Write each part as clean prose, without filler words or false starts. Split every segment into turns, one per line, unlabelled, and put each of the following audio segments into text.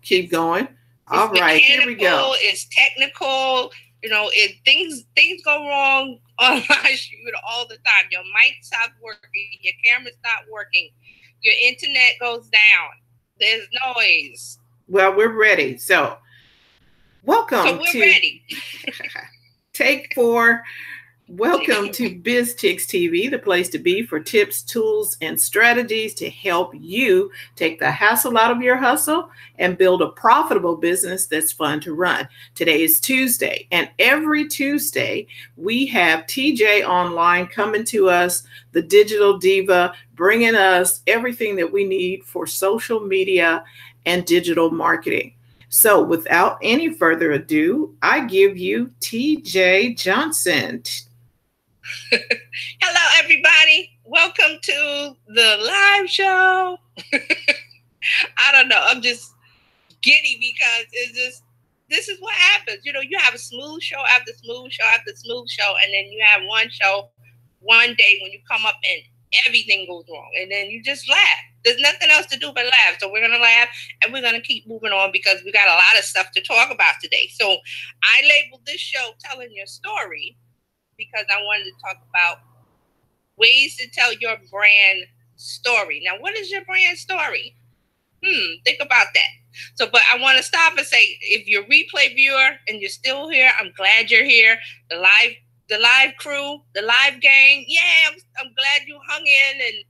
Keep going. All right, here we go.
It's technical. If things go wrong on my shoot all the time. Your mic stops working, your camera stops working, your internet goes down. There's noise.
Well, we're ready. So, welcome
so we're ready.
Take 4. Welcome to BizTix TV, the place to be for tips, tools, and strategies to help you take the hassle out of your hustle and build a profitable business that's fun to run. Today is Tuesday, and every Tuesday we have TJ online coming to us, the digital diva, bringing us everything that we need for social media and digital marketing. So without any further ado, I give you TJ Johnson.
Hello, everybody. Welcome to the live show. I don't know. I'm just giddy because this is what happens. You have a smooth show after smooth show after smooth show, and then you have one show one day when you come up and everything goes wrong, and then you just laugh. There's nothing else to do but laugh. So we're going to laugh, and we're going to keep moving on because we got a lot of stuff to talk about today. So I labeled this show Telling Your Story because I wanted to talk about ways to tell your brand story. Now, what is your brand story? Think about that. So, but I want to stop and say, if you're a replay viewer and you're still here, I'm glad you're here. The live crew, the live gang, yeah, I'm glad you hung in and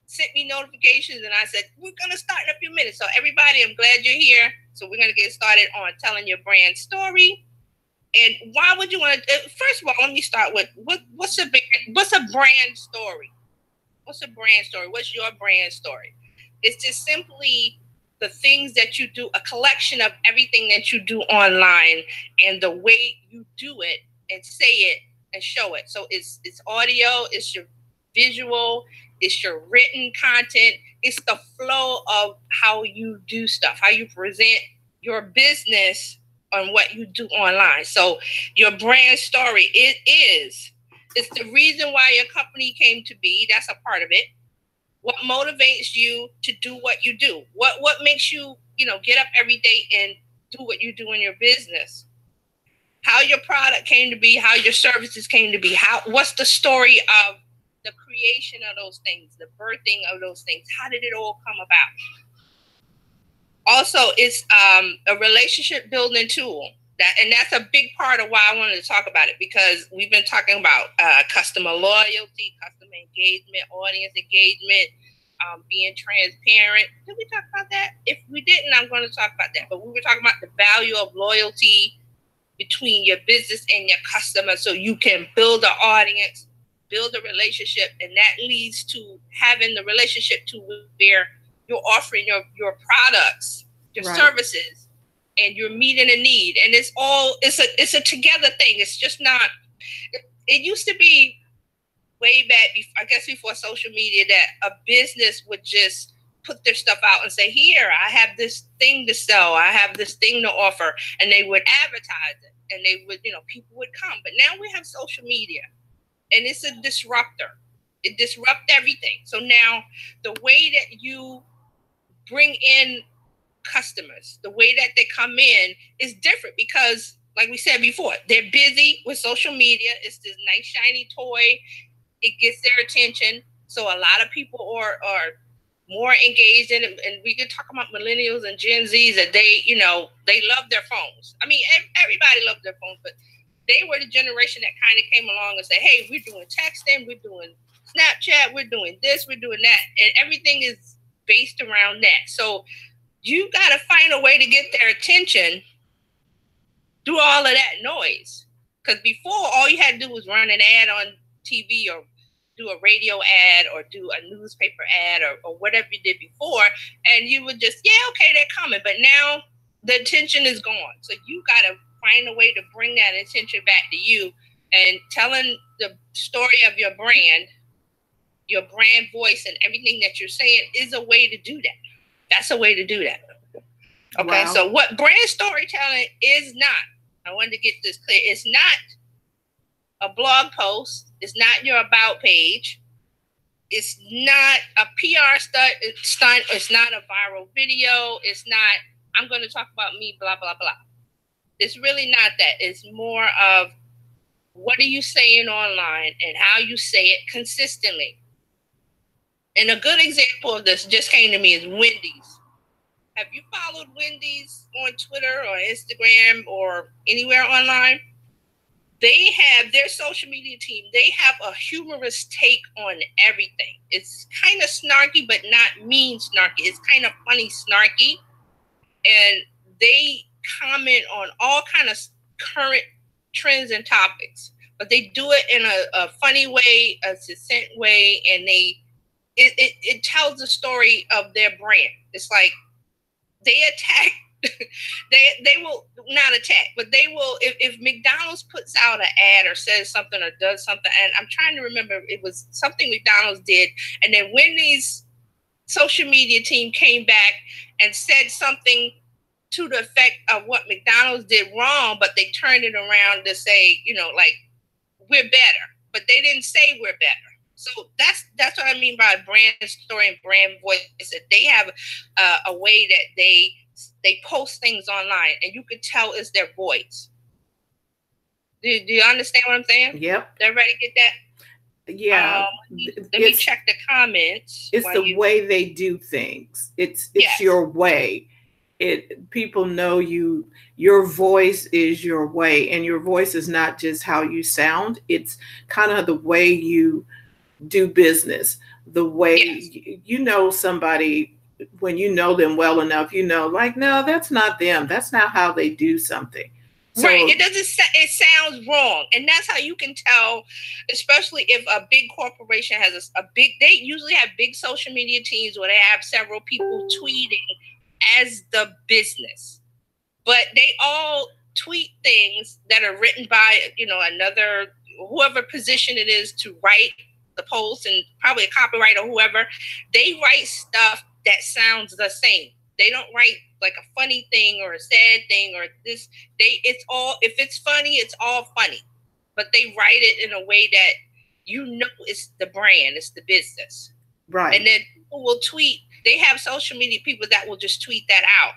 sent me notifications. And I said, we're going to start in a few minutes. So everybody, I'm glad you're here. So we're going to get started on telling your brand story. And why would you want to? First of all, let me start with what's a brand story? What's a brand story? What's your brand story? It's just simply the things that you do, a collection of everything that you do online and the way you do it and say it and show it. So it's audio, it's your visual, it's your written content, it's the flow of how you do stuff, how you present your business on what you do online. So your brand story, it's the reason why your company came to be. That's a part of it. What motivates you to do what you do? What makes you, get up every day and do what you do in your business? How your product came to be, how your services came to be, what's the story of the creation of those things, the birthing of those things? How did it all come about? Also, it's a relationship building tool. That's a big part of why I wanted to talk about it, because we've been talking about customer loyalty, customer engagement, audience engagement, being transparent. Did we talk about that? If we didn't, I'm going to talk about that. But we were talking about the value of loyalty between your business and your customer, so you can build an audience, build a relationship, and that leads to having the relationship to where you're offering your products, your services, and you're meeting a need. And it's a together thing. It's just not, it used to be way back, I guess before social media, that a business would just put their stuff out and say, here, I have this thing to sell, I have this thing to offer, and they would advertise it, and they would, people would come. But now we have social media, and it's a disruptor. It disrupts everything. So now the way that you bring in customers, the way that they come in is different, because like we said before, they're busy with social media. It's this nice shiny toy. It gets their attention. So a lot of people are more engaged in it. And we can talk about millennials and Gen Zs, that they love their phones. I mean, everybody loves their phones, but they were the generation that kind of came along and said, hey, we're doing texting, we're doing Snapchat, we're doing this, we're doing that. And everything is based around that. So you got to find a way to get their attention through all of that noise. Because before, all you had to do was run an ad on TV or do a radio ad or do a newspaper ad or whatever you did before. And you would just, okay, they're coming. But now the attention is gone. So you got to find a way to bring that attention back to you. And telling the story of your brand voice and everything that you're saying is a way to do that. That's a way to do that. Okay, wow. So what brand storytelling is not, I wanted to get this clear, it's not a blog post. It's not your about page. It's not a PR stunt. It's not a viral video. It's not, I'm going to talk about me, blah, blah, blah. It's really not that. It's more of what are you saying online and how you say it consistently. And a good example of this just came to me is Wendy's. Have you followed Wendy's on Twitter or Instagram or anywhere online? They have their social media team. They have a humorous take on everything. It's kind of snarky, but not mean snarky. It's kind of funny snarky. And they comment on all kind of current trends and topics. But they do it in a funny way, a succinct way, and it tells the story of their brand. It's like they attack. They will not attack, but they will if McDonald's puts out an ad or says something or does something, and I'm trying to remember, it was something McDonald's did, and then Wendy's social media team came back and said something to the effect of what McDonald's did wrong, but they turned it around to say, like, we're better, but they didn't say we're better. So that's what I mean by brand story and brand voice, is that they have a way that they post things online, and you could tell it's their voice. Do you understand what I'm saying?
Yep.
Everybody get that?
Yeah.
Let me check the comments.
It's the way they do things. It's yes. Your way. People know you. Your voice is your way, and your voice is not just how you sound. It's kind of the way you do business. The way yes. Somebody. When you know them well enough, like, no, that's not them. That's not how they do something. So,
right. It sounds wrong. And that's how you can tell, especially if a big corporation has they usually have big social media teams where they have several people tweeting as the business. But they all tweet things that are written by, another, whoever position it is to write the post, and probably a copywriter or whoever. They write stuff that sounds the same. They don't write like a funny thing or a sad thing or this. It's all, if it's funny, it's all funny. But they write it in a way that it's the brand, it's the business.
Right.
And then people will tweet. They have social media people that will just tweet that out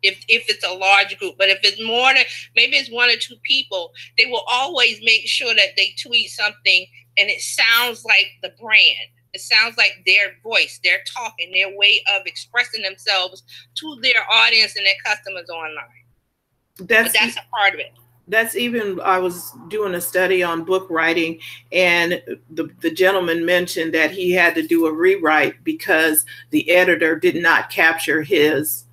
if it's a large group. But if it's more than, maybe it's one or two people, they will always make sure that they tweet something and it sounds like the brand. It sounds like their voice, their talking, their way of expressing themselves to their audience and their customers online. That's a part of it.
That's even, I was doing a study on book writing, and the gentleman mentioned that he had to do a rewrite because the editor did not capture his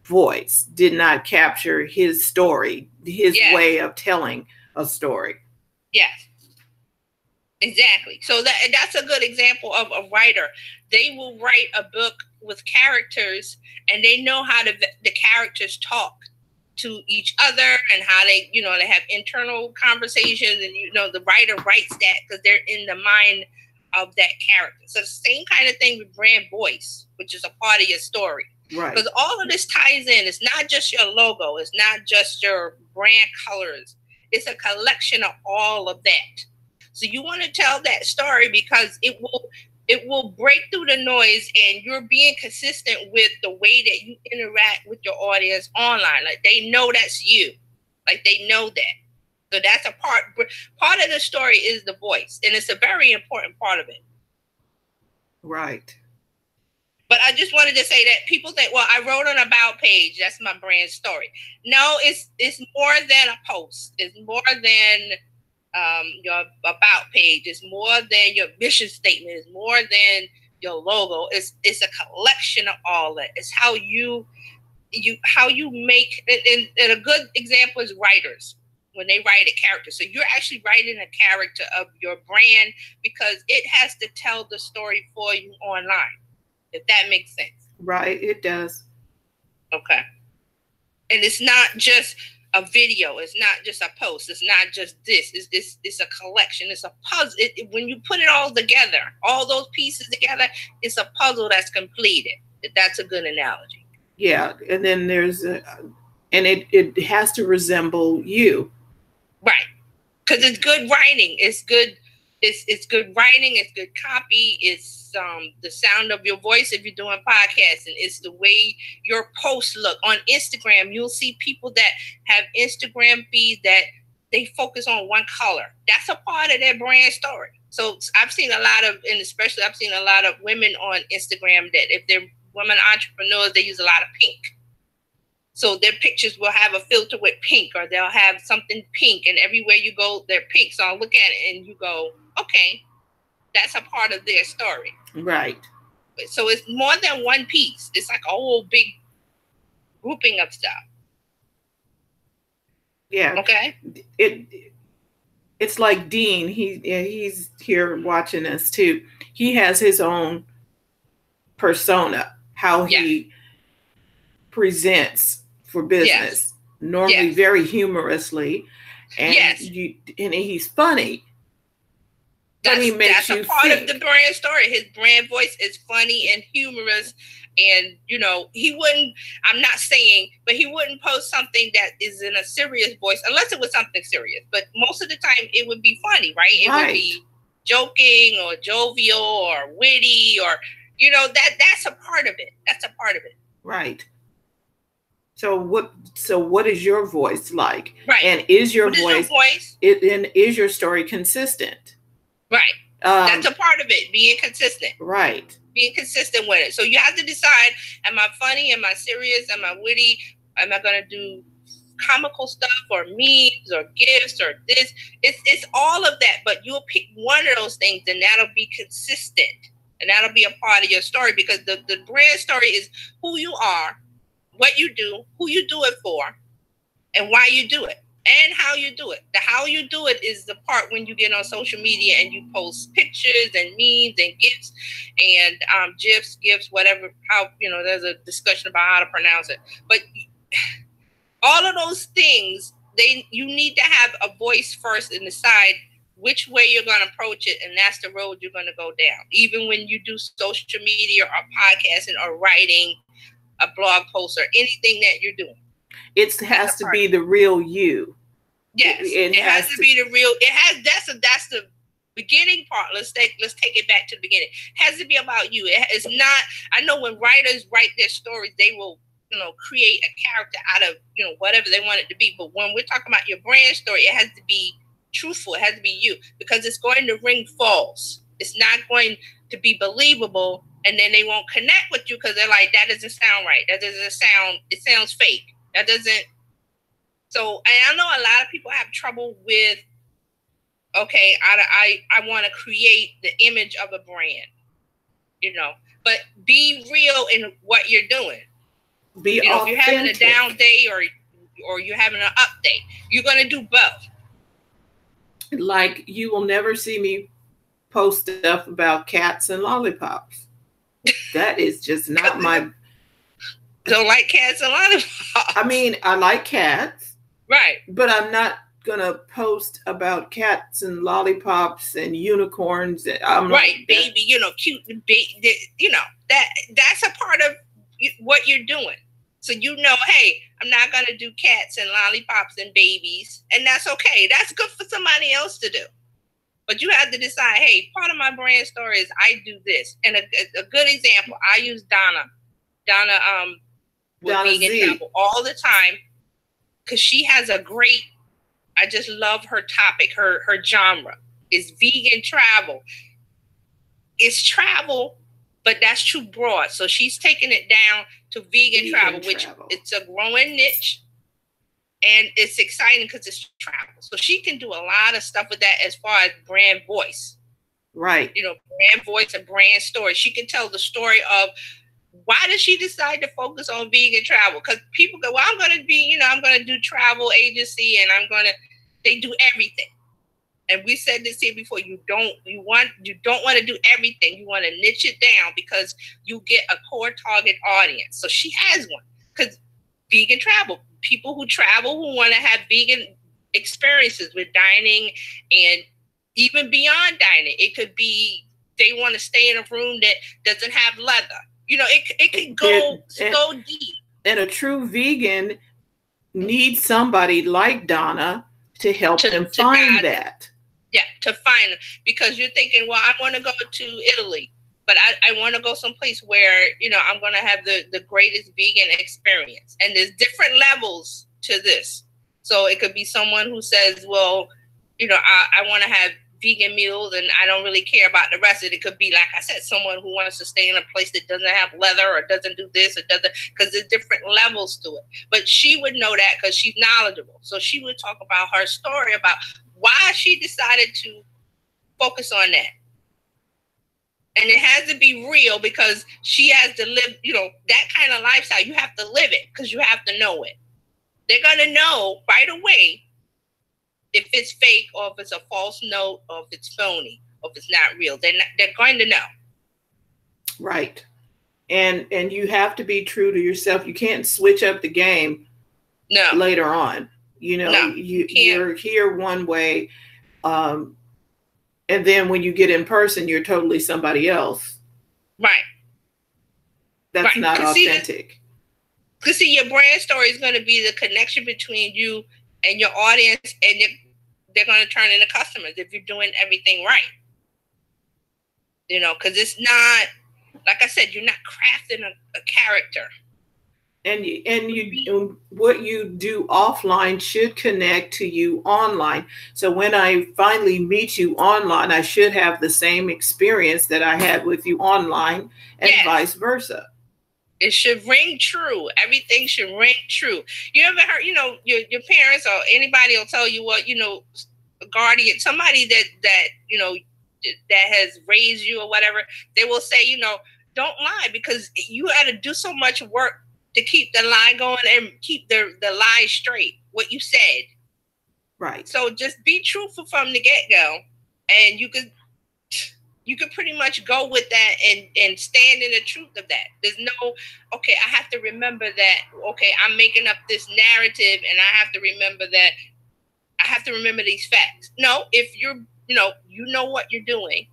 voice, did not capture his story, his yes. way of telling a story.
Yes. Exactly. So that's a good example of a writer. They will write a book with characters, and they know how the characters talk to each other and how they, they have internal conversations, and, the writer writes that because they're in the mind of that character. So the same kind of thing with brand voice, which is a part of your story.
Right.
Because all of this ties in. It's not just your logo. It's not just your brand colors. It's a collection of all of that. So you want to tell that story because it will break through the noise, and you're being consistent with the way that you interact with your audience online. Like, they know that's you. Like, they know that. So that's a part of the story is the voice, and it's a very important part of it.
Right.
But I just wanted to say that people think, well, I wrote an about page. That's my brand story. No, it's more than a post. It's more than your about page. Is more than your mission statement. Is more than your logo. It's a collection of all that. It's how you make. And a good example is writers when they write a character. So you're actually writing a character of your brand because it has to tell the story for you online. If that makes sense.
Right. It does.
Okay. And it's not just a video. It's not just a post. It's not just this. It's a collection. It's a puzzle. When you put it all together, all those pieces together, it's a puzzle that's completed. That's a good analogy.
Yeah. And then it has to resemble you.
Right. Because it's good writing. It's good It's good writing, it's good copy, it's the sound of your voice if you're doing podcasting, it's the way your posts look. On Instagram, you'll see people that have Instagram feeds that they focus on one color. That's a part of their brand story. So I've seen a lot of, and especially I've seen a lot of women on Instagram that if they're women entrepreneurs, they use a lot of pink. So their pictures will have a filter with pink, or they'll have something pink, and everywhere you go, they're pink. So I'll look at it and you go, okay, that's a part of their story.
Right.
So it's more than one piece. It's like a whole big grouping of stuff.
Yeah.
Okay.
It's like Dean. He's here watching us too. He has his own persona, how he presents for business. Normally very humorously, and and he's funny.
That's a part of the brand story. His brand voice is funny and humorous. And, you know, he wouldn't post something that is in a serious voice unless it was something serious. But most of the time it would be funny, right? It would be joking or jovial or witty, or, you know, that's a part of it. That's a part of it.
Right. So what is your voice like?
Right.
And is your voice and is your story consistent?
Right. That's a part of it, being consistent.
Right.
Being consistent with it. So you have to decide, am I funny? Am I serious? Am I witty? Am I going to do comical stuff or memes or gifts or this? It's all of that, but you'll pick one of those things and that'll be consistent. And that'll be a part of your story, because the brand story is who you are, what you do, who you do it for, and why you do it. And how you do it. The how you do it is the part when you get on social media and you post pictures and memes and gifs and GIFs, whatever, how, you know, there's a discussion about how to pronounce it. But all of those things, you need to have a voice first and decide which way you're going to approach it. And that's the road you're going to go down. Even when you do social media or podcasting or writing a blog post or anything that you're doing.
It has to be the real you.
Yes, it has to be the real. That's the beginning part. Let's take it back to the beginning. It has to be about you. It's not. I know when writers write their stories, they will, you know, create a character out of, you know, whatever they want it to be. But when we're talking about your brand story, it has to be truthful. It has to be you, because it's going to ring false. It's not going to be believable, and then they won't connect with you because they're like, that doesn't sound right. That doesn't sound. It sounds fake. That doesn't. So, and I know a lot of people have trouble with, okay, I want to create the image of a brand, you know, but be real in what you're doing.
Be
you know,
authentic.
if you're having a down day or you're having an up day, you're going to do both.
Like, you will never see me post stuff about cats and lollipops. That is just not my...
Don't like cats and lollipops.
I mean, I like cats.
Right.
But I'm not going to post about cats and lollipops and unicorns. I'm
right, baby, you know, cute, you know, that's a part of what you're doing. So, you know, hey, I'm not going to do cats and lollipops and babies, and that's okay. That's good for somebody else to do. But you have to decide, hey, part of my brand story is I do this. And a good example, I use Donna Vegan Travel all the time, because she has a great, I just love her topic, her genre is vegan travel. It's travel, but that's too broad. So she's taking it down to vegan travel, which it's a growing niche, and it's exciting because it's travel. So she can do a lot of stuff with that as far as brand voice.
Right.
You know, brand voice and brand story. She can tell the story of, why did she decide to focus on vegan travel? Because people go, well, I'm going to do travel agency, and they do everything. And we said this here before, you don't want to do everything. You want to niche it down because you get a core target audience. So she has one, because vegan travel, people who travel, who want to have vegan experiences with dining and even beyond dining. It could be, they want to stay in a room that doesn't have leather. You know, it can go deep.
And a true vegan needs somebody like Donna to help them find that.
Yeah, to find them, because you're thinking, well, I want to go to Italy, but I want to go someplace where, you know, I'm going to have the greatest vegan experience. And there's different levels to this. So it could be someone who says, well, you know, I want to have vegan meals and I don't really care about the rest of it. It could be, like I said, someone who wants to stay in a place that doesn't have leather or doesn't do this or doesn't, because there's different levels to it. But she would know that because she's knowledgeable. So she would talk about her story about why she decided to focus on that. And it has to be real because she has to live, you know, that kind of lifestyle. You have to live it because you have to know it. They're going to know right away if it's fake or if it's a false note or if it's phony or if it's not real. They're going to know.
Right. And you have to be true to yourself. You can't switch up the game later on. You know, you're here one way, and then when you get in person, you're totally somebody else.
Right.
That's not authentic.
Because see, your brand story is going to be the connection between you and your audience, and they're going to turn into customers if you're doing everything right. You know, because it's not, like I said, you're not crafting a character.
And you what you do offline should connect to you online. So when I finally meet you online, I should have the same experience that I had with you online, and vice versa.
It should ring true. Everything should ring true. You ever heard, you know, your parents or anybody will tell you what, you know, a guardian, somebody that you know, that has raised you or whatever, they will say, you know, don't lie because you had to do so much work to keep the lie going and keep the lie straight, what you said.
Right.
So just be truthful from the get-go, and you could pretty much go with that and stand in the truth of that. There's no, okay, I have to remember that, okay, I'm making up this narrative and I have to remember that, I have to remember these facts. No, if you're, you know what you're doing.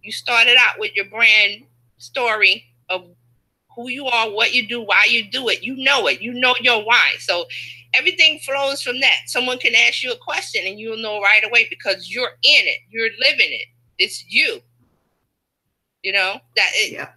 You started out with your brand story of who you are, what you do, why you do it. You know your why. So everything flows from that. Someone can ask you a question and you'll know right away because you're in it. You're living it. It's you. You know, that it.
Yeah.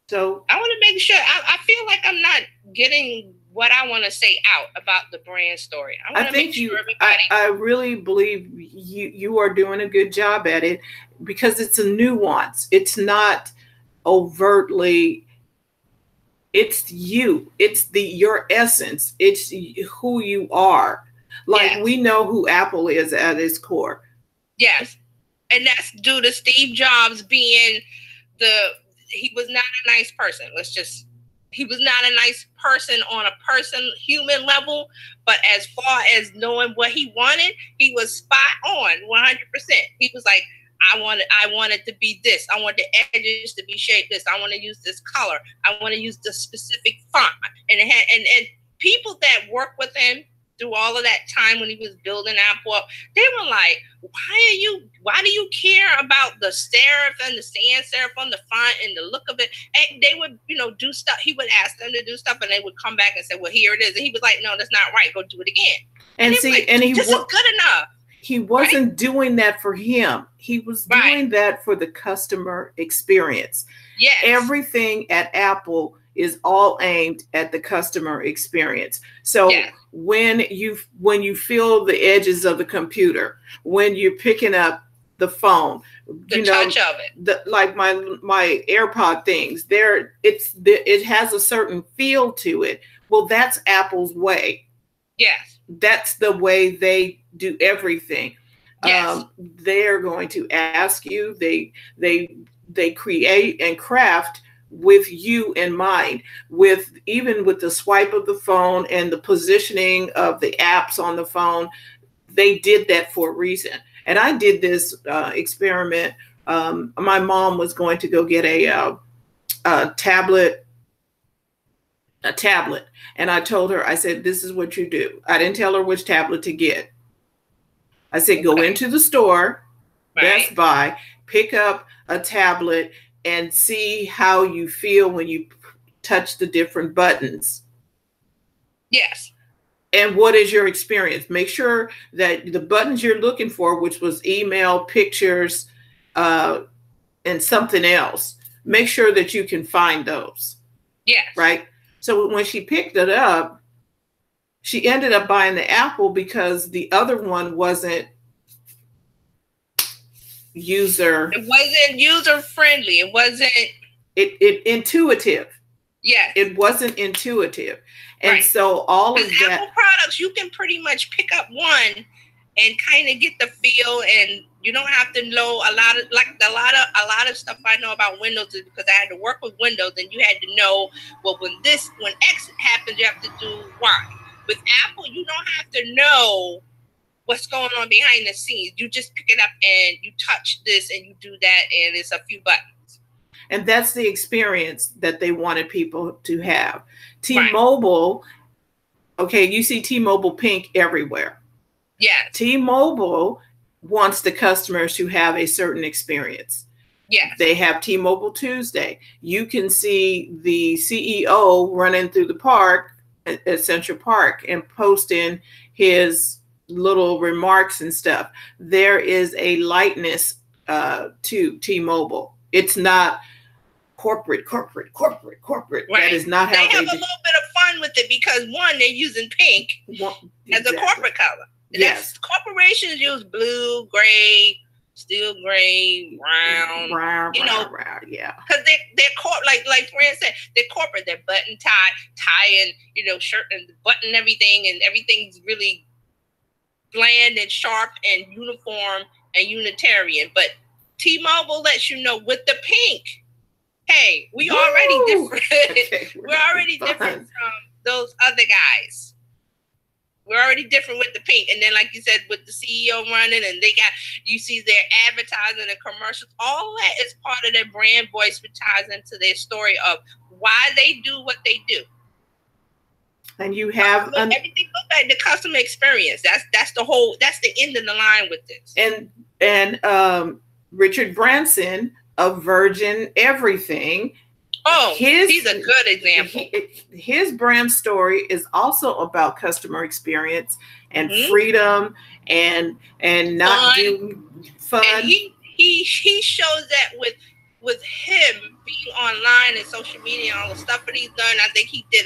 So
I want to make sure, I feel like I'm not getting what I want to say out about the brand story. I want to make sure everybody.
I really believe you are doing a good job at it because it's a nuance. It's not overtly, it's you, it's your essence, it's who you are. Like we know who Apple is at its core.
Yes. And that's due to Steve Jobs being he was not a nice person. He was not a nice person on a human level, but as far as knowing what he wanted, he was spot on 100%. He was like, I want it to be this. I want the edges to be shaped this. I want to use this color. I want to use the specific font. And and people that work with him through all of that time when he was building Apple up, they were like, why do you care about the serif and the sans serif on the font and the look of it? And they would, you know, do stuff. He would ask them to do stuff and they would come back and say, well, here it is. And he was like, no, that's not right. Go do it again.
And see, like,
and this is good enough.
He wasn't doing that for him. He was doing that for the customer experience.
Yes.
Everything at Apple is all aimed at the customer experience. So when you feel the edges of the computer, when you're picking up the phone,
the touch of it,
like my AirPod things, it has a certain feel to it. Well, that's Apple's way.
Yes.
That's the way they do everything.
Yes.
They're going to ask you, they create and craft with you in mind, even with the swipe of the phone and the positioning of the apps on the phone. They did that for a reason. And I did this experiment. My mom was going to go get a tablet. And I told her, I said, this is what you do. I didn't tell her which tablet to get. I said, go into the store, Best Buy, pick up a tablet and see how you feel when you touch the different buttons.
Yes.
And what is your experience? Make sure that the buttons you're looking for, which was email, pictures, and something else, make sure that you can find those.
Yes.
Right? So when she picked it up, she ended up buying the Apple because the other one wasn't user.
It wasn't user friendly. It wasn't
intuitive.
Yes.
It wasn't intuitive. And
right.
So all of that.
Apple products, you can pretty much pick up one and kind of get the feel, and you don't have to know a lot of stuff I know about Windows is because I had to work with Windows, and you had to know, well, when X happens, you have to do Y. With Apple, you don't have to know what's going on behind the scenes. You just pick it up and you touch this and you do that, and it's a few buttons.
And that's the experience that they wanted people to have. T-Mobile, okay, you see T-Mobile pink everywhere.
Yes.
T-Mobile wants the customers to have a certain experience.
Yes.
They have T-Mobile Tuesday. You can see the CEO running through the park at Central Park and posting his little remarks and stuff. There is a lightness to T-Mobile. It's not corporate. Right. That is not how
they have a little bit of fun with it because one, they're using pink as a corporate color.
Yes.
Corporations use blue, gray, steel gray, brown,
yeah.
Because they're like Fran said, they're corporate. They're button tie and shirt and button everything, and everything's really bland and sharp and uniform and unitarian. But T-Mobile lets you know with the pink, hey, we already different. Okay, we're already different from those other guys. We're already different with the pink. And then, like you said, with the CEO running, and you see their advertising and commercials, all that is part of their brand voice, which ties into their story of why they do what they do.
And you have
everything looks like the customer experience. That's the end of the line with this.
And Richard Branson of Virgin Everything.
Oh, he's a good example.
His brand story is also about customer experience and freedom and not doing fun.
And he shows that with him being online and social media and all the stuff that he's done. I think he did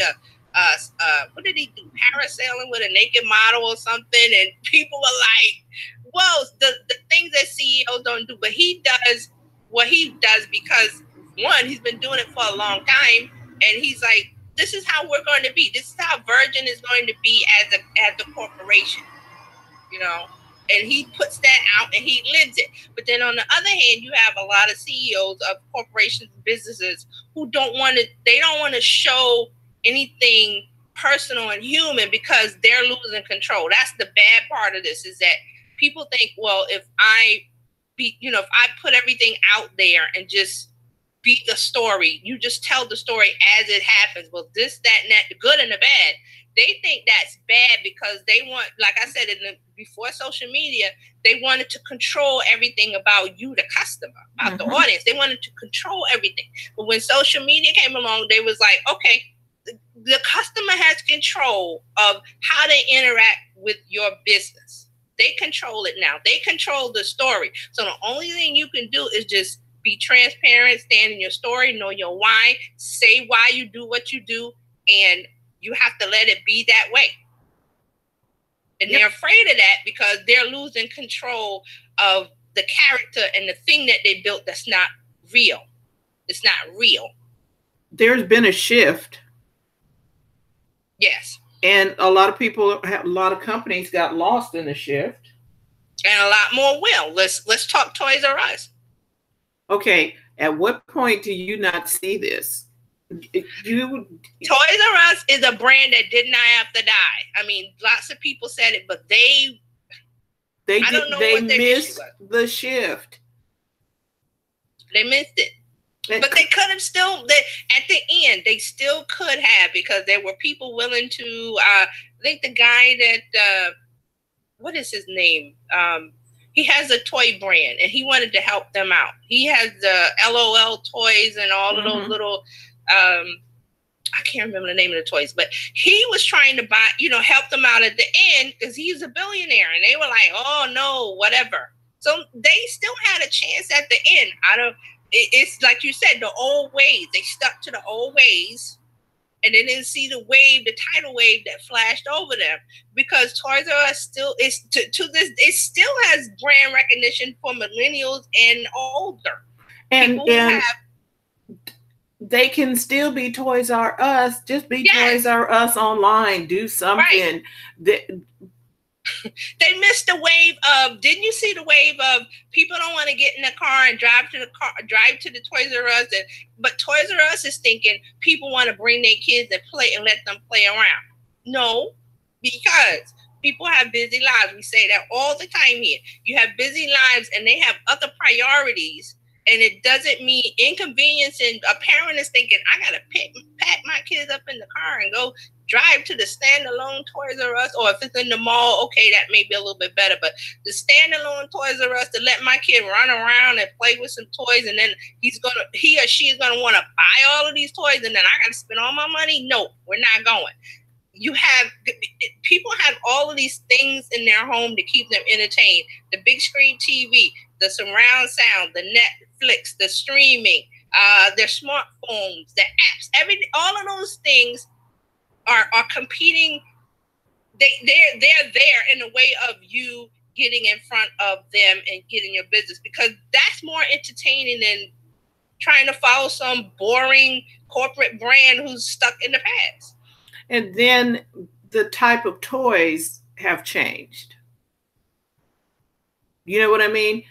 what did he do? Parasailing with a naked model or something, and people are like, "Whoa!" The things that CEOs don't do, but he does what he does because. One, he's been doing it for a long time, and he's like, "This is how we're going to be. This is how Virgin is going to be as a corporation," And he puts that out and he lives it. But then on the other hand, you have a lot of CEOs of corporations, businesses who don't want to show anything personal and human because they're losing control. That's the bad part of this, is that people think, well, if I put everything out there and just be the story, you just tell the story as it happens. Well, this, that, and that, the good and the bad. They think that's bad because they want, like I said, before social media, they wanted to control everything about you, the customer, about the audience. They wanted to control everything. But when social media came along, they was like, okay, the customer has control of how they interact with your business. They control it now. They control the story. So the only thing you can do is just be transparent, stand in your story, know your why, say why you do what you do, and you have to let it be that way. And they're afraid of that because they're losing control of the character and the thing that they built that's not real. It's not real.
There's been a shift.
Yes.
And a lot of companies got lost in the shift.
And a lot more will. Let's talk Toys R Us.
Okay, at what point do you not see this?
Toys R Us is a brand that did not have to die. I mean, lots of people said it, but they missed
the shift.
They missed it. But they could have still, at the end, they still could have, because there were people willing to, I think the guy that, what is his name? He has a toy brand, and he wanted to help them out. He has the LOL toys and all of those little I can't remember the name of the toys, but he was trying to buy, help them out at the end because he's a billionaire, and they were like, oh no, whatever. So they still had a chance at the end. It's like you said, the old ways. They stuck to the old ways, and they didn't see the tidal wave that flashed over them, because Toys R Us still is to this. It still has brand recognition for millennials and older.
And they can still be Toys R Us. Just be Toys R Us online. Do something. Right.
They missed the wave of. Didn't you see the wave of people don't want to get in the car and drive to the Toys R Us? But Toys R Us is thinking people want to bring their kids and play and let them play around. No, because people have busy lives. We say that all the time here. You have busy lives, and they have other priorities. And it doesn't mean inconvenience. And a parent is thinking, I got to pack my kids up in the car and go drive to the standalone Toys R Us. Or if it's in the mall, okay, that may be a little bit better. But the standalone Toys R Us, to let my kid run around and play with some toys, and then he or she is going to want to buy all of these toys, and then I got to spend all my money. No, we're not going. People have all of these things in their home to keep them entertained. The big screen TV, the surround sound, the Netflix, the streaming, their smartphones, the apps, all of those things are competing. They're there in the way of you getting in front of them and getting your business, because that's more entertaining than trying to follow some boring corporate brand who's stuck in the past.
And then the type of toys have changed. You know what I mean?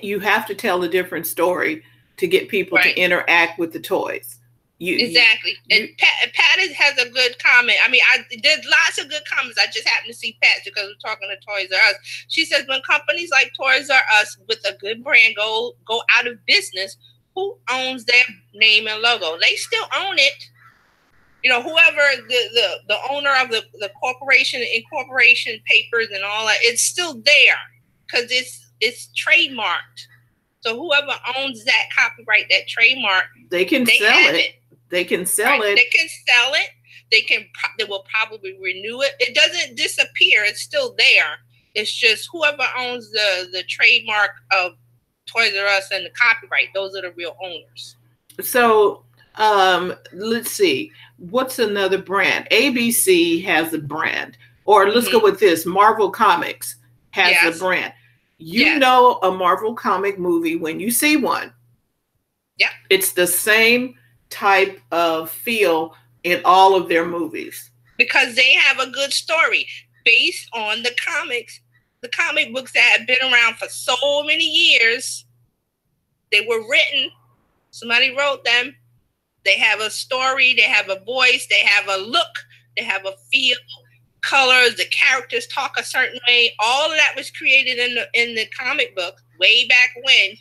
You have to tell a different story to get people to interact with the toys.
Exactly. And Pat has a good comment. I mean, there's lots of good comments. I just happened to see Pat because we're talking to Toys R Us. She says, when companies like Toys R Us with a good brand go out of business, who owns their name and logo? They still own it. Whoever the owner of the corporation, incorporation papers and all that, it's still there because it's trademarked. So whoever owns that copyright, that trademark,
they can sell it. They can sell it.
They can sell it. They will probably renew it. It doesn't disappear. It's still there. It's just whoever owns the trademark of Toys R Us and the copyright, those are the real owners.
So let's see. What's another brand? ABC has a brand. Or let's go with this. Marvel Comics has a brand. You know a Marvel comic movie when you see one.
Yeah.
It's the same type of feel in all of their movies.
Because they have a good story based on the comics, the comic books that have been around for so many years. They were written. Somebody wrote them. They have a story. They have a voice. They have a look. They have a feel. Colors, the characters talk a certain way. All of that was created in the comic book way back when.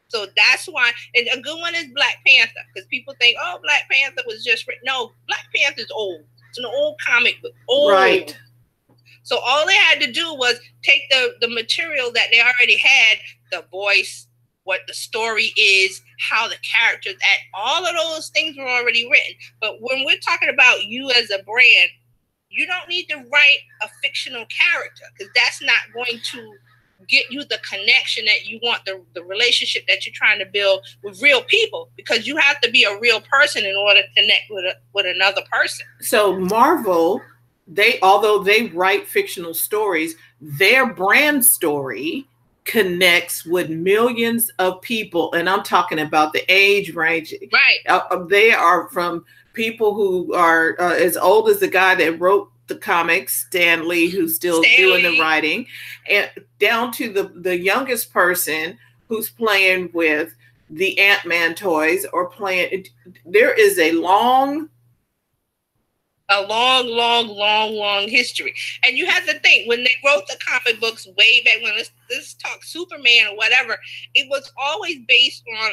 So that's why, and a good one is Black Panther, because people think, oh, Black Panther was just written. No, Black Panther's old. It's an old comic book. Old. Right. So all they had to do was take the material that they already had, the voice, what the story is, how the characters act. All of those things were already written. But when we're talking about you as a brand, you don't need to write a fictional character, because that's not going to get you the connection that you want, the relationship that you're trying to build with real people, because you have to be a real person in order to connect with another person.
So Marvel, although they write fictional stories, their brand story connects with millions of people. And I'm talking about the age range.
Right.
They are from people who are as old as the guy that wrote the comics, Stan Lee, who's still doing the writing, and down to the youngest person who's playing with the Ant-Man toys or playing. There is a long
history. And you have to think, when they wrote the comic books way back when, let's talk Superman or whatever, it was always based on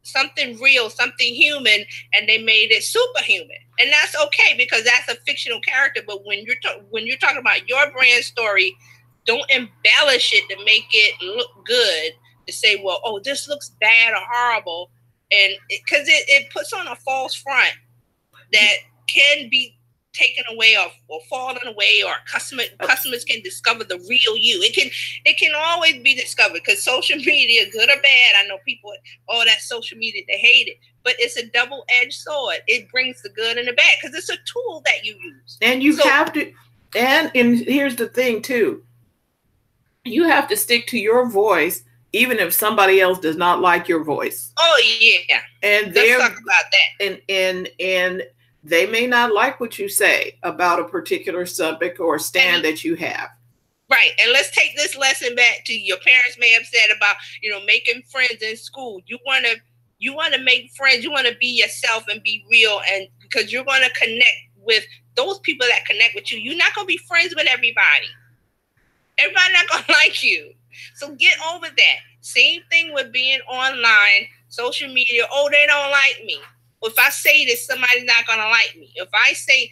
something real, something human, and they made it superhuman. And that's okay, because that's a fictional character. But when you're talking about your brand story, don't embellish it to make it look good, to say, well, oh, this looks bad or horrible, and because it puts on a false front that can be taken away or fallen away, or customers can discover the real you. It can always be discovered, because social media, good or bad, I know people, that social media, they hate it, but it's a double-edged sword. It brings the good and the bad, because it's a tool that you use.
And you have to, and here's the thing too, you have to stick to your voice, even if somebody else does not like your voice.
Oh yeah.
And
let's talk about that.
And they may not like what you say about a particular subject or stand that you have.
Right. And let's take this lesson back to your parents may have said about, making friends in school. You want to make friends. You want to be yourself and be real. And because you're going to connect with those people that connect with you. You're not going to be friends with everybody. Everybody not going to like you. So get over that. Same thing with being online, social media. Oh, they don't like me. If I say this, somebody's not going to like me. If I say,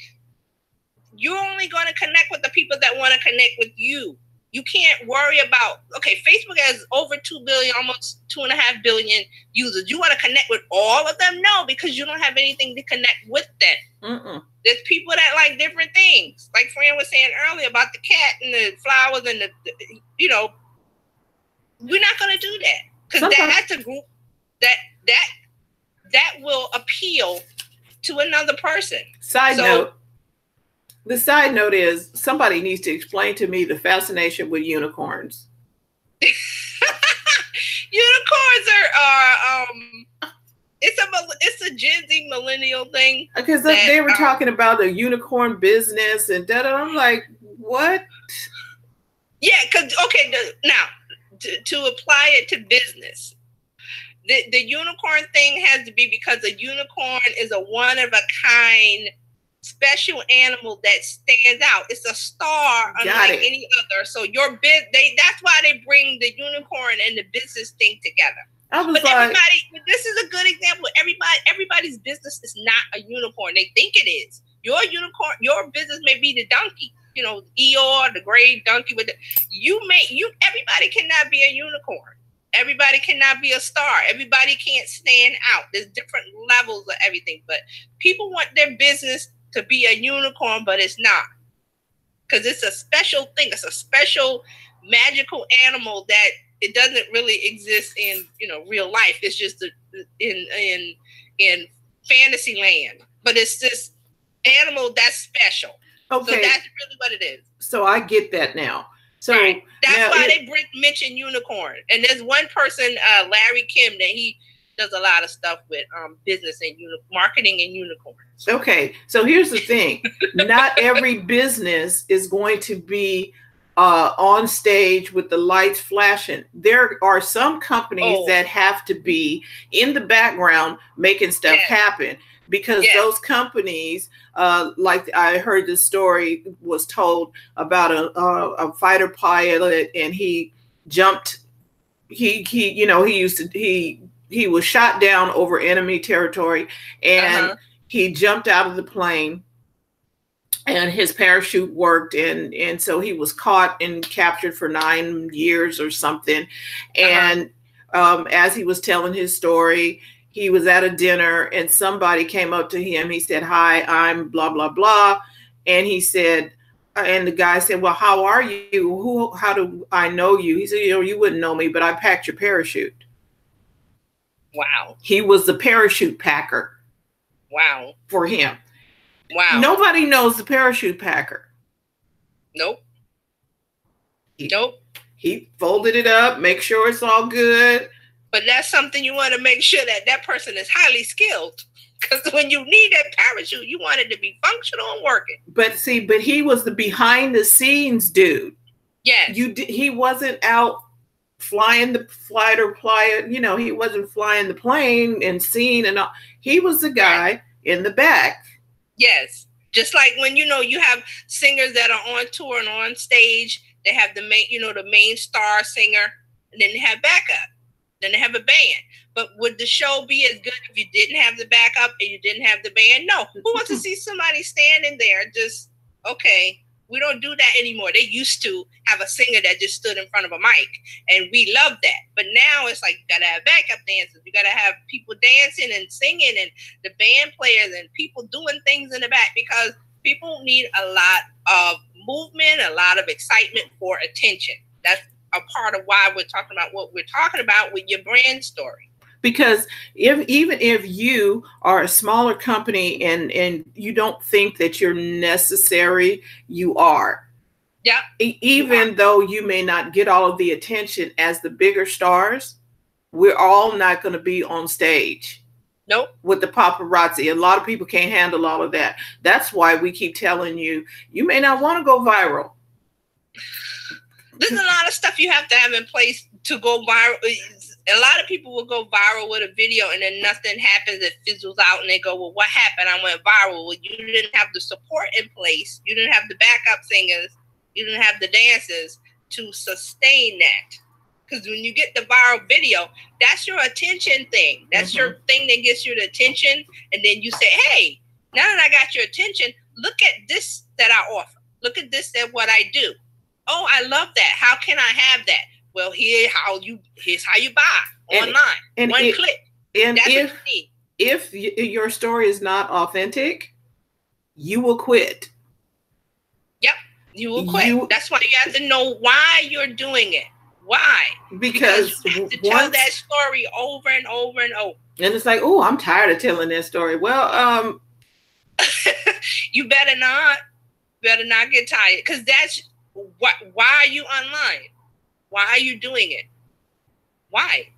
you're only going to connect with the people that want to connect with you. You can't worry about, Facebook has over 2 billion, almost 2.5 billion users. You want to connect with all of them? No, because you don't have anything to connect with them. There's people that like different things. Like Fran was saying earlier about the cat and the flowers and we're not going to do that. Because that's a group that will appeal to another person.
The side note is somebody needs to explain to me the fascination with unicorns.
Unicorns are it's a Gen Z millennial thing.
Because they were talking about the unicorn business and I'm like, what?
Yeah, because now to apply it to business. The unicorn thing has to be because a unicorn is a one-of-a-kind special animal that stands out. It's a star unlike any other. So that's why they bring the unicorn and the business thing together. This is a good example. Everybody's business is not a unicorn. They think it is. Your unicorn, your business may be the donkey. Eeyore, the gray donkey everybody cannot be a unicorn. Everybody cannot be a star. Everybody can't stand out. There's different levels of everything. But people want their business to be a unicorn, but it's not. Because it's a special thing. It's a special magical animal that it doesn't really exist in real life. It's just in fantasy land. But it's this animal that's special. Okay. So that's really what it is.
So I get that now. So
right. That's why they mention unicorn. And there's one person, Larry Kim, that he does a lot of stuff with business and marketing and unicorns.
Okay, so here's the thing: not every business is going to be on stage with the lights flashing. There are some companies that have to be in the background making stuff happen. Because those companies, like I heard the story was told about a fighter pilot, and he jumped. He was shot down over enemy territory, and he jumped out of the plane, and his parachute worked, and so he was caught and captured for 9 years or something. And as he was telling his story, he was at a dinner and somebody came up to him. He said, "Hi, I'm blah, blah, blah." And he said, and the guy said, "Well, how are you? How do I know you?" He said, "You wouldn't know me, but I packed your parachute."
Wow.
He was the parachute packer.
Wow.
For him.
Wow.
Nobody knows the parachute packer.
Nope.
He folded it up, make sure it's all good.
But that's something you want to make sure that person is highly skilled. Because when you need that parachute, you want it to be functional and working.
But he was the behind the scenes dude.
Yes.
He wasn't out flying the he wasn't flying the plane and seeing and all. He was the guy in the back.
Yes. Just like when, you have singers that are on tour and on stage, they have the main star singer, and then they have backup. Then they have a band. But would the show be as good if you didn't have the backup and you didn't have the band? No. Who wants to see somebody standing there just, We don't do that anymore. They used to have a singer that just stood in front of a mic, and we loved that. But now it's like you gotta have backup dancers. You gotta have people dancing and singing, and the band players and people doing things in the back, because people need a lot of movement, a lot of excitement for attention. That's a part of why we're talking about what we're talking about with your brand story.
Because even if you are a smaller company and you don't think that you're necessary, you are.
Yeah.
Even though you may not get all of the attention as the bigger stars, we're all not going to be on stage.
Nope.
With the paparazzi. A lot of people can't handle all of that. That's why we keep telling you, you may not want to go viral.
There's a lot of stuff you have to have in place to go viral. A lot of people will go viral with a video and then nothing happens. It fizzles out and they go, well, what happened? I went viral. Well, you didn't have the support in place. You didn't have the backup singers. You didn't have the dancers to sustain that. Because when you get the viral video, that's your attention thing. That's your thing that gets you the attention. And then you say, hey, now that I got your attention, look at this that I offer. Look at this, that what I do. Oh, I love that. How can I have that? Well, here's how you buy online. And one click.
And if your story is not authentic, you will quit.
Yep, you will quit. That's why you have to know why you're doing it. Why?
Because
you have to tell that story over and over and over.
And it's like, oh, I'm tired of telling that story. Well,
you better not get tired, because that's why are you online? Why are you doing it? Why?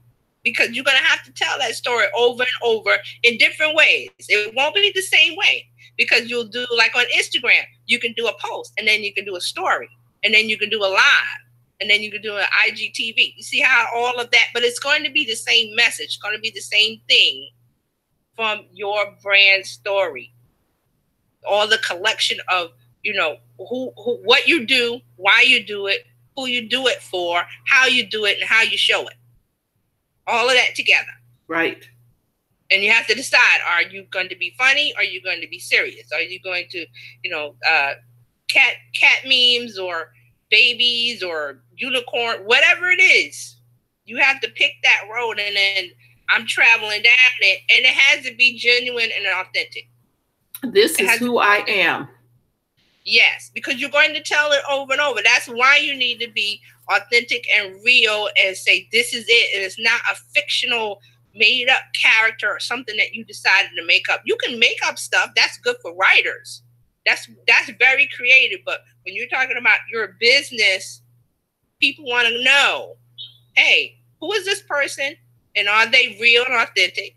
Because you're going to have to tell that story over and over in different ways. It won't be the same way, because you'll do, like on Instagram, you can do a post, and then you can do a story, and then you can do a live, and then you can do an IGTV. You see how all of that, but it's going to be the same message. It's going to be the same thing from your brand story. All the collection of, who what you do, why you do it, who you do it for, how you do it, and how you show it. All of that together.
Right.
And you have to decide, are you going to be funny? Or are you going to be serious? Are you going to, cat memes or babies or unicorn, whatever it is. You have to pick that road, and then I'm traveling down it, and it has to be genuine and authentic.
This is who I am.
Yes, because you're going to tell it over and over. That's why you need to be authentic and real and say, this is it. And it's not a fictional, made up character or something that you decided to make up. You can make up stuff. That's good for writers. That's very creative. But when you're talking about your business, people want to know, hey, who is this person? And are they real and authentic?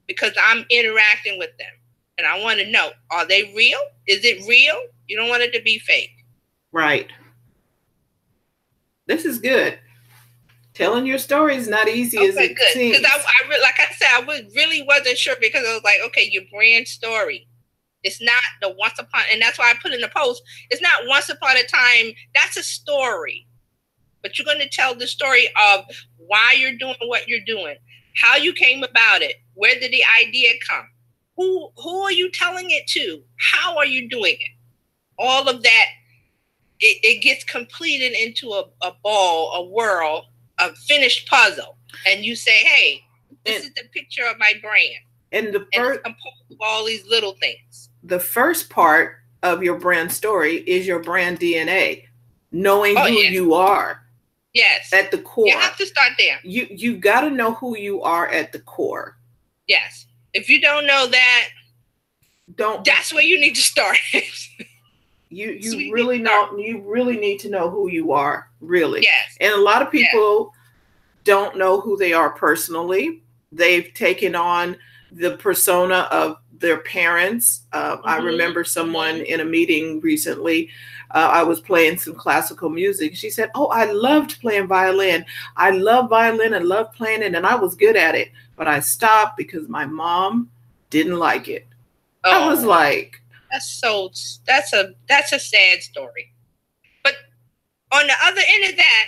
Because I'm interacting with them. And I want to know, are they real? Is it real? You don't want it to be fake.
Right. This is good. Telling your story is not easy as it seems.
Because I like I said, I really wasn't sure, because I was like, okay, your brand story. It's not the once upon, and that's why I put in the post. It's not once upon a time. That's a story. But you're going to tell the story of why you're doing what you're doing, how you came about it, where did the idea come, who are you telling it to, how are you doing it? All of that, it gets completed into a ball, a whirl, a finished puzzle. And you say, hey, this is the picture of my brand.
And it's
composed of all these little things.
The first part of your brand story is your brand DNA, knowing who you are.
Yes.
At the core.
You have to start there.
You got to know who you are at the core.
Yes. If you don't know that, that's where you need to start.
You really need to know who you are, really.
Yes.
And a lot of people don't know who they are personally. They've taken on the persona of their parents. I remember someone in a meeting recently, I was playing some classical music. She said, oh, I loved playing violin. I love violin and love playing it, and I was good at it. But I stopped because my mom didn't like it. I was like,
that's a sad story. But on the other end of that,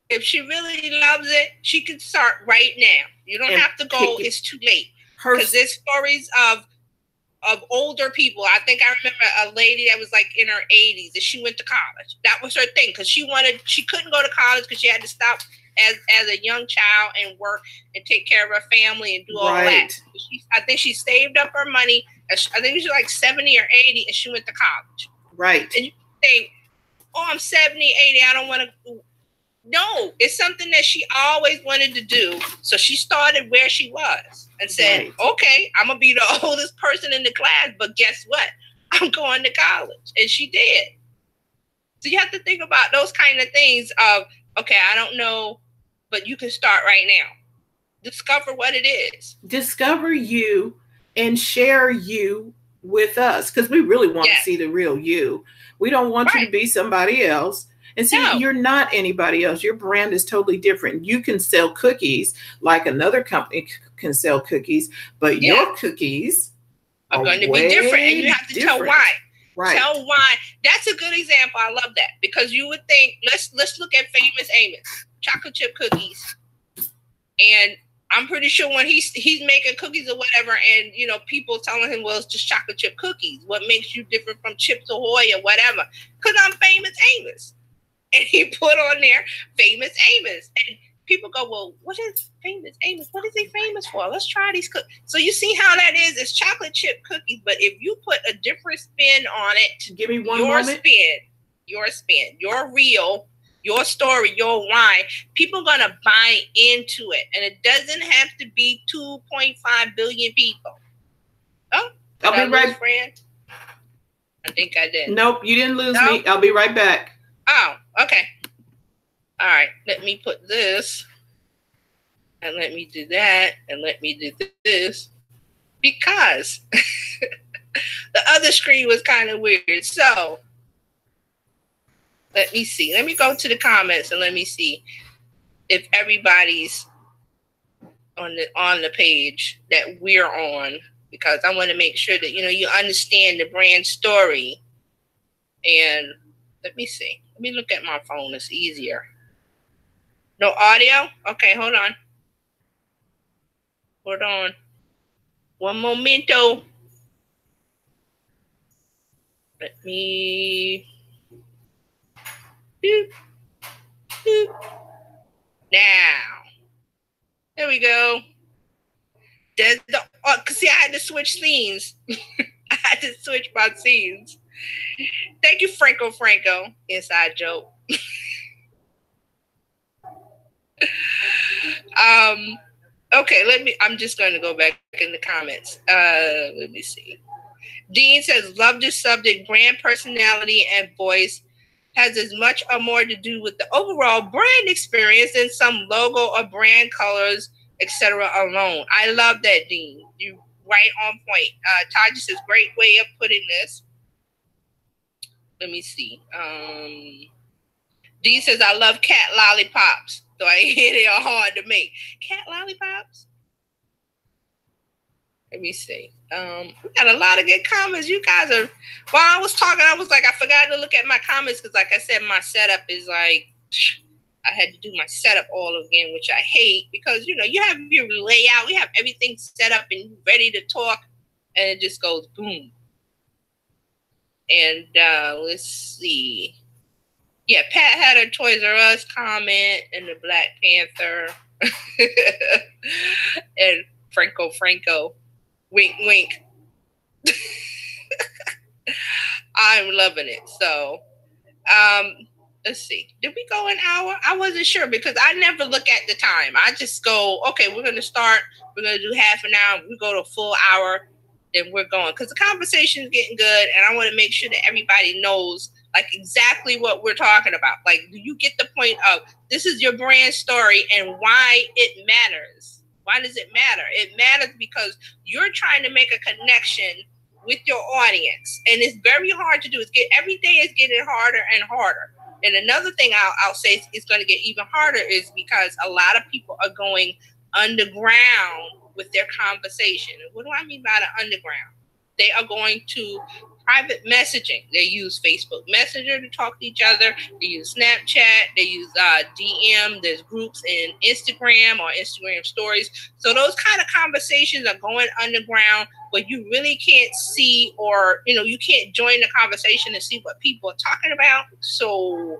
if she really loves it, she can start right now. You don't have to go, it's too late. Because there's stories of older people. I think I remember a lady that was like in her 80s and she went to college. That was her thing because she couldn't go to college because she had to stop as a young child and work and take care of her family and do all that. I think she saved up her money. I think she was like 70 or 80 and she went to college.
Right.
And you think, oh, I'm 70, 80. I don't want to. No, it's something that she always wanted to do. So she started where she was and said, okay, I'm going to be the oldest person in the class, but guess what? I'm going to college. And she did. So you have to think about those kind of things of, okay, I don't know, but you can start right now. Discover what it is. Discover
you and share you with us because we really want to see the real you. We don't want you to be somebody else. And see, you're not anybody else. Your brand is totally different. You can sell cookies like another company can sell cookies, but your cookies
are going to be different. And you have to tell why.
Right.
Tell why. That's a good example. I love that because you would think, let's look at Famous Amos, chocolate chip cookies. And I'm pretty sure when he's making cookies or whatever, and you know, people telling him, well, it's just chocolate chip cookies. What makes you different from Chips Ahoy or whatever? Because I'm Famous Amos. And he put on there Famous Amos. And people go, well, what is Famous Amos? What is he famous for? Let's try these cookies. So you see how that is? It's chocolate chip cookies. But if you put a different spin on it,
give me one
your
moment.
your spin, your reel, your story, your why, people are going to buy into it. And it doesn't have to be 2.5 billion people. Oh,
I'll be right
back. I think I did.
Nope, you didn't lose me. I'll be right back.
Oh, okay. All right. Let me put this and let me do that and let me do this because the other screen was kind of weird. So let me see. Let me go to the comments and let me see if everybody's on the page that we're on because I want to make sure that you understand the brand story. And let me see. Let me look at my phone. It's easier. No audio? Okay, hold on. Hold on. One momento. Let me... Doop. Doop. Now. There we go. There's the... see, I had to switch scenes. I had to switch my scenes. Thank you, Franco. Inside joke. Okay, I'm just going to go back in the comments. Let me see. Dean says, love this subject. Brand personality and voice has as much or more to do with the overall brand experience than some logo or brand colors, etc. alone. I love that, Dean. You right on point. Todd says, great way of putting this. Let me see. Dee says, I love cat lollipops. So I hear they are hard to make. Cat lollipops? Let me see. We got a lot of good comments. You guys are, while I was talking, I was like, I forgot to look at my comments because like I said, my setup is like, I had to do my setup all again, which I hate because, you have your layout. We have everything set up and ready to talk and it just goes boom. And let's see. Yeah, Pat had a Toys R Us comment and the Black Panther. And Franco. Wink, wink. I'm loving it. So, let's see. Did we go an hour? I wasn't sure because I never look at the time. I just go, okay, we're going to start. We're going to do half an hour. We go to a full hour. Then we're going because the conversation is getting good and I want to make sure that everybody knows like exactly what we're talking about. Like, do you get the point of this is your brand story and why it matters? Why does it matter? It matters because you're trying to make a connection with your audience. And it's very hard to do. Every day is getting harder and harder. And another thing I'll say is going to get even harder is because a lot of people are going underground with their conversation. What do I mean by the underground? they are going to private messaging. They use Facebook Messenger to talk to each other. They use Snapchat. They use DM. There's groups in Instagram or Instagram stories. So those kind of conversations are going underground, but you really can't see, or you can't join the conversation and see what people are talking about. So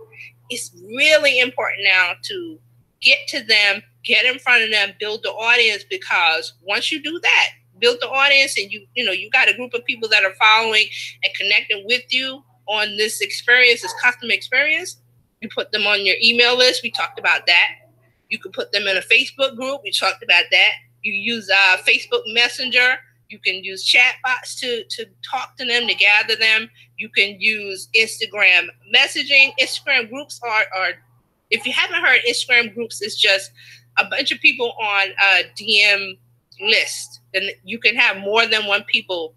it's really important now to get to them, get in front of them, build the audience, because once you do that, build the audience, and you got a group of people that are following and connecting with you on this experience, this customer experience. You put them on your email list. We talked about that. You can put them in a Facebook group. We talked about that. You use Facebook Messenger. You can use chat bots to talk to them, to gather them. You can use Instagram messaging. Instagram groups are if you haven't heard, Instagram groups is just a bunch of people on a DM list. And you can have more than one people.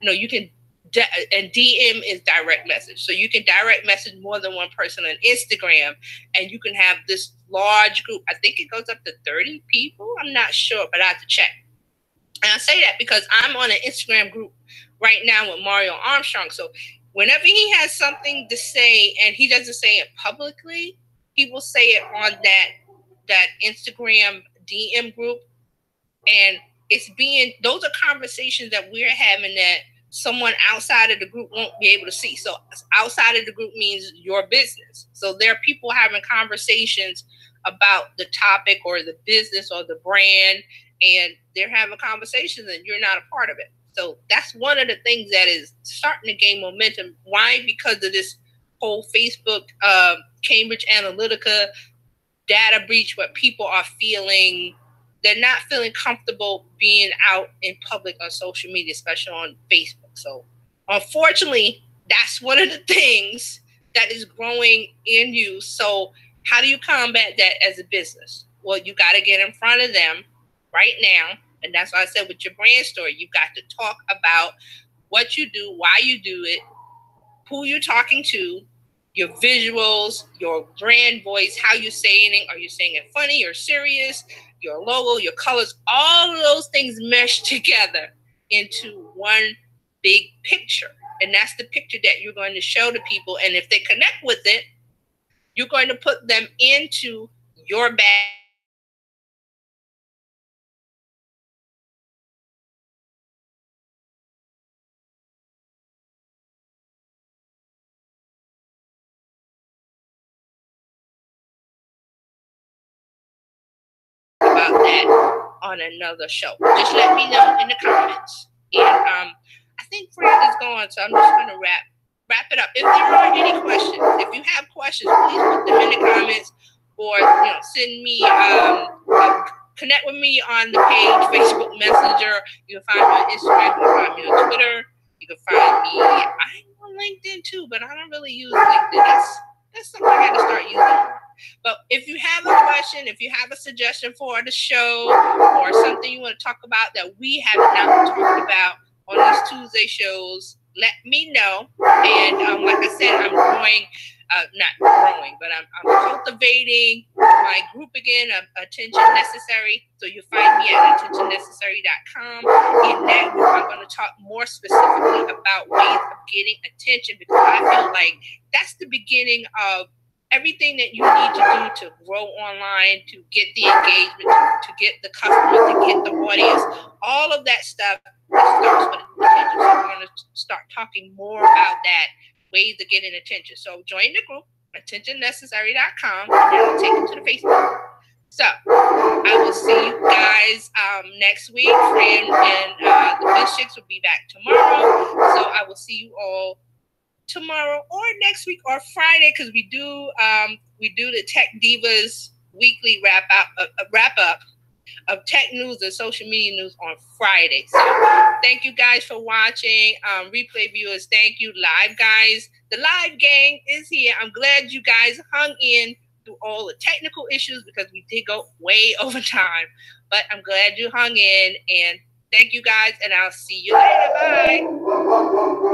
You can, and DM is direct message. So you can direct message more than one person on Instagram, and you can have this large group. I think it goes up to 30 people. I'm not sure, but I have to check. And I say that because I'm on an Instagram group right now with Mario Armstrong. So whenever he has something to say and he doesn't say it publicly, he will say it on that Instagram DM group. And those are conversations that we're having that someone outside of the group won't be able to see. So outside of the group means your business. So there are people having conversations about the topic or the business or the brand, and they're having conversations and you're not a part of it. So that's one of the things that is starting to gain momentum. Why? Because of this whole Facebook, Cambridge Analytica data breach, where people are they're not feeling comfortable being out in public on social media, especially on Facebook. So unfortunately, that's one of the things that is growing in you. So how do you combat that as a business? Well, you got to get in front of them right now. And that's why I said with your brand story, you've got to talk about what you do, why you do it, who you're talking to, your visuals, your brand voice, how you're saying it. Are you saying it funny or serious? Your logo, your colors, all of those things mesh together into one big picture. And that's the picture that you're going to show to people. And if they connect with it, you're going to put them into your bag. About that on another show. Just let me know in the comments. And I think Fran is gone, so I'm just going to wrap it up. If there are any questions, if you have questions, please put them in the comments, or send me, connect with me on the page, Facebook Messenger. You can find me on Instagram. You can find me on Twitter. You can find me. I'm on LinkedIn too, but I don't really use LinkedIn. That's something I got to start using more. But if you have a question, if you have a suggestion for the show, or something you want to talk about that we have not talked about on these Tuesday shows, let me know. And like I said, I'm growing, not growing, but I'm cultivating my group again of Attention Necessary. So you find me at attentionnecessary.com. In that group, I'm going to talk more specifically about ways of getting attention, because I feel like that's the beginning of everything that you need to do to grow online, to get the engagement, to get the customers, to get the audience, all of that stuff starts with attention. So we're going to start talking more about that, ways of getting attention. So join the group, attentionnecessary.com, and I'll take you to the Facebook. So I will see you guys next week. Fran and the Biz Chicks will be back tomorrow. So I will see you all tomorrow or next week or Friday, because we do the Tech Divas weekly wrap up of tech news and social media news on Friday. So thank you guys for watching. Replay viewers, thank you. Live guys, the live gang is here. I'm glad you guys hung in through all the technical issues, because we did go way over time, but I'm glad you hung in, and thank you guys, and I'll see you later. Bye.